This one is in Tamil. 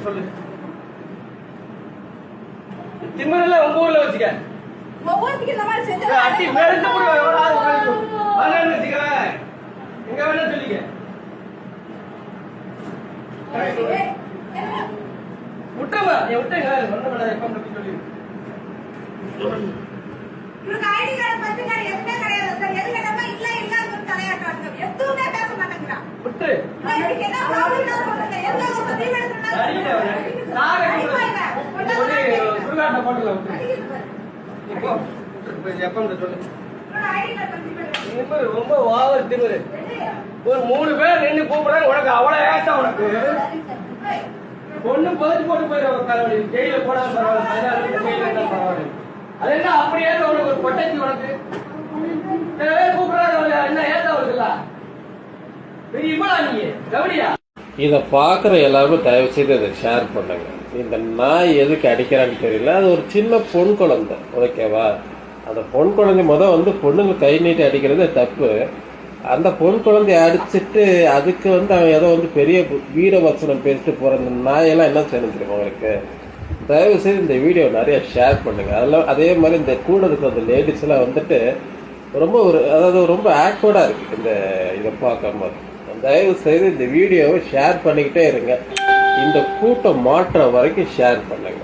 சொல்லு திமிரல உங்க ஊர்ல வச்சுக்க அட்டி மேல வச்சுக்க எங்க வேணா சொல்லிக்க விட்டுமா விட்டுங்க சொல்லி ஐடி கார்டு பத்தி எதுவுமே கிடையாது சார். எது கேட்டாம இல்ல இல்ல தலையாட்டாங்க. எதுவுமே பேச மாட்டேங்கிறான். விட்டு என்ன ப்ராப்ளம் சொல்லுங்க. எந்த ஒரு பதிவு சுடுகாட்ட போட்டுல விட்டு இப்போ எப்ப சொல்லு ரொம்ப ஓவர் திமிரு. ஒரு 3 பேர் நின்று கூப்பிடுறாங்க உனக்கு அவ்வளவு ஏசா உனக்கு பொண்ணு பதிச்சு போட்டு போயிடுவாங்க. பரவாயில்ல ஜெயில போனாலும் பரவாயில்ல பரவாயில்ல. அது என்ன அப்படியே உனக்கு ஒரு கொட்டச்சி உனக்கு கூப்பிடுறாங்க என்ன ஏசா வருதுல்ல பெரியமா நீ கவனியா. இதை பார்க்குற எல்லாருமே தயவு செய்து அதை ஷேர் பண்ணுங்க. இந்த நாய் எதுக்கு அடிக்கிறான்னு தெரியல. அது ஒரு சின்ன பொன் குழந்தை, ஓகேவா? அந்த பொன் குழந்தை வந்து பொண்ணுங்க கை நீட்டி அடிக்கிறது தப்பு. அந்த பொன் குழந்தைய அடிச்சுட்டு அதுக்கு அவன் ஏதோ பெரிய வீரவசனம் பேசிட்டு போற இந்த நாயெல்லாம் என்ன செய்யணும் தெரியுமா உங்களுக்கு? தயவு செய்து இந்த வீடியோ நிறைய ஷேர் பண்ணுங்க. அதெல்லாம் அதே மாதிரி இந்த கூட இருக்கிற அந்த லேடிஸ் எல்லாம் ரொம்ப ரொம்ப ஆக்வர்டா இருக்கு இந்த இதை பார்க்கும்போது. தயவு செய்து இந்த வீடியோவை ஷேர் பண்ணிக்கிட்டே இருங்க. இந்த கூட்டம் மாற்ற வரைக்கும் ஷேர் பண்ணுங்க.